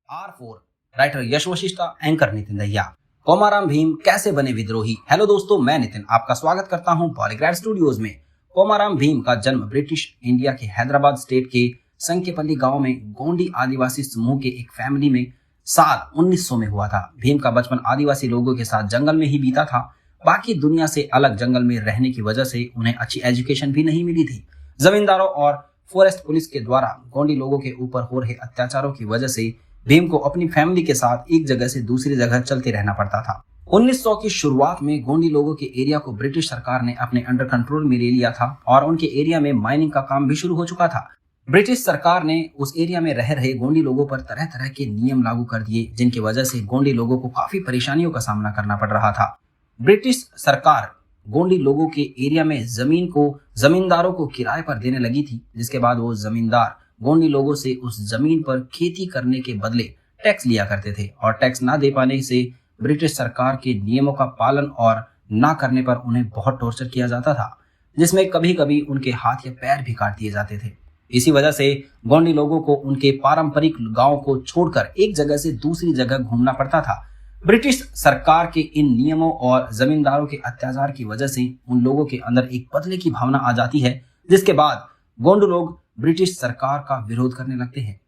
R4 writer यश Vashishtha, anchor Nitin Dahiya. Komaram Bheem कैसे बने विद्रोही। हेलो दोस्तों, मैं नितिन आपका स्वागत करता हूं पॉलीग्राफ स्टूडियोज में। कोमाराम भीम का जन्म ब्रिटिश इंडिया के हैदराबाद स्टेट के संकेपल्ली गांव में गोंडी आदिवासी समूह के एक फैमिली में साल 1900 में हुआ था। भीम का बचपन आदिवासी लोगों के साथ जंगल में ही बीता था। बाकी दुनिया से अलग जंगल में रहने की वजह से उन्हें अच्छी एजुकेशन भी नहीं मिली थी। जमींदारों और फॉरेस्ट पुलिस के द्वारा गोंडी लोगों के ऊपर हो रहे अत्याचारों की वजह से भीम को अपनी फैमिली के साथ एक जगह से दूसरी जगह चलते रहना पड़ता था। 1900 की शुरुआत में गोंडी लोगों के एरिया को ब्रिटिश सरकार ने अपने अंडर कंट्रोल में ले लिया था और उनके एरिया में माइनिंग का काम भी शुरू हो चुका था। ब्रिटिश सरकार ने उस एरिया में रह रहे गोंडी लोगों पर तरह तरह के नियम लागू कर दिए, जिनकी वजह से गोंडी लोगों को काफी परेशानियों का सामना करना पड़ रहा था। ब्रिटिश सरकार गोंडी लोगों के एरिया में जमीन को जमींदारों को किराए पर देने लगी थी, जिसके बाद वो जमींदार गोंडी लोगों से उस जमीन पर खेती करने के बदले टैक्स लिया करते थे और टैक्स ना दे पाने से ब्रिटिश सरकार के नियमों का पालन और ना करने पर उन्हें बहुत टॉर्चर किया जाता था, जिसमें कभी कभी उनके हाथ या पैर भी काट दिए जाते थे। इसी वजह से गोंडी लोगों को उनके पारंपरिक गांव को छोड़कर एक जगह से दूसरी जगह घूमना पड़ता था। ब्रिटिश सरकार के इन नियमों और जमींदारों के अत्याचार की वजह से उन लोगों के अंदर एक बदले की भावना आ जाती है, जिसके बाद गोंड लोग ब्रिटिश सरकार का विरोध करने लगते हैं।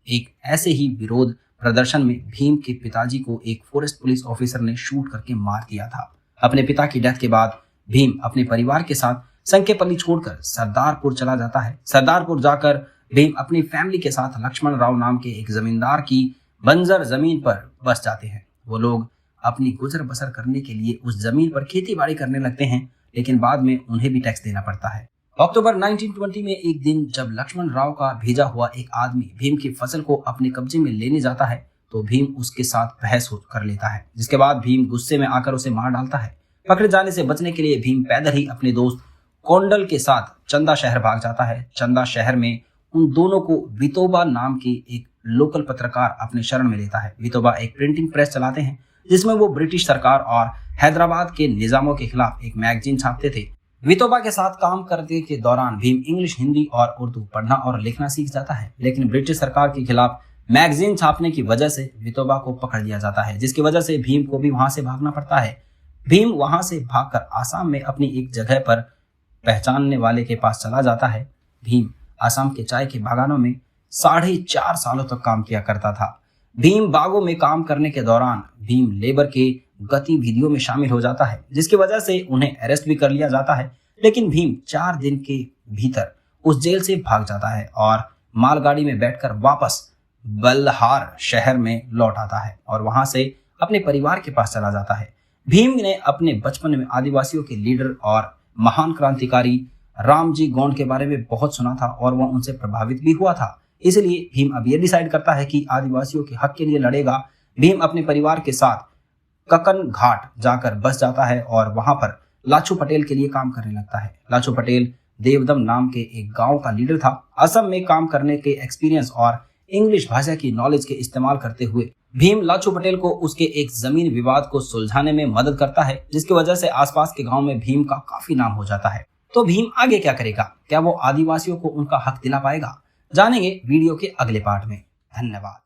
एक ऐसे ही विरोध प्रदर्शन में भीम के पिताजी को एक फॉरेस्ट पुलिस ऑफिसर ने शूट करके मार दिया था। अपने पिता की डेथ के बाद भीम अपने परिवार के साथ संकेपल्ली छोड़कर सरदारपुर चला जाता है। सरदारपुर जाकर भीम अपनी फैमिली के साथ लक्ष्मण राव नाम के एक जमींदार की बंजर जमीन पर बस जाते हैं। वो लोग अपनी गुजर बसर करने के लिए उस जमीन पर खेती बाड़ी करने लगते हैं, लेकिन बाद में उन्हें भी टैक्स देना पड़ता है। अक्टूबर 1920 में एक दिन जब लक्ष्मण राव का भेजा हुआ एक आदमी भीम की फसल को अपने कब्जे में लेने जाता है तो भीम उसके साथ बहस कर लेता है, जिसके बाद भीम गुस्से में आकर उसे मार डालता है। पकड़े जाने से बचने के लिए भीम पैदल ही अपने दोस्त कोंडल के साथ चंदा शहर भाग जाता है। चंदा शहर में उन दोनों को वितोबा नाम की एक लोकल पत्रकार अपने शरण में लेता है। वितोबा एक प्रिंटिंग प्रेस चलाते हैं, जिसमें वो ब्रिटिश सरकार और हैदराबाद के निजामों के खिलाफ एक मैगजीन छापते थे। वितोबा के साथ काम करने के दौरान भीम इंग्लिश, हिंदी और उर्दू पढ़ना और लिखना सीख जाता है, लेकिन ब्रिटिश सरकार के खिलाफ मैगजीन छापने की वजह से वितोबा को पकड़ लिया जाता है, जिसकी वजह से भीम को भी वहां से भागना पड़ता है। भीम वहां से भागकर आसाम में अपनी एक जगह पर पहचानने वाले के पास चला जाता है। भीम आसाम के चाय के बागानों में 4.5 सालों तक काम किया करता था। भीम बागों में काम करने के दौरान भीम लेबर के गतिविधियों में शामिल हो जाता है, जिसकी वजह से उन्हें अरेस्ट भी कर लिया जाता है, लेकिन भीम 4 दिन के भीतर उस जेल से भाग जाता है और मालगाड़ी में बैठकर वापस बल्हार शहर में लौट आता है और वहां से अपने परिवार के पास चला जाता है। भीम ने अपने बचपन में आदिवासियों के लीडर और महान क्रांतिकारी रामजी गोंड के बारे में बहुत सुना था और वह उनसे प्रभावित भी हुआ था। इसलिए भीम अब यह डिसाइड करता है कि आदिवासियों के हक के लिए लड़ेगा। भीम अपने परिवार के साथ ककन घाट जाकर बस जाता है और वहां पर लाचू पटेल के लिए काम करने लगता है। लाचू पटेल देवदम नाम के एक गांव का लीडर था। असम में काम करने के एक्सपीरियंस और इंग्लिश भाषा की नॉलेज के इस्तेमाल करते हुए भीम लाचू पटेल को उसके एक जमीन विवाद को सुलझाने में मदद करता है, जिसकी वजह से आसपास के गांव में भीम का काफी नाम हो जाता है। तो भीम आगे क्या करेगा? क्या वो आदिवासियों को उनका हक दिला पाएगा? जानेंगे वीडियो के अगले पार्ट में। धन्यवाद।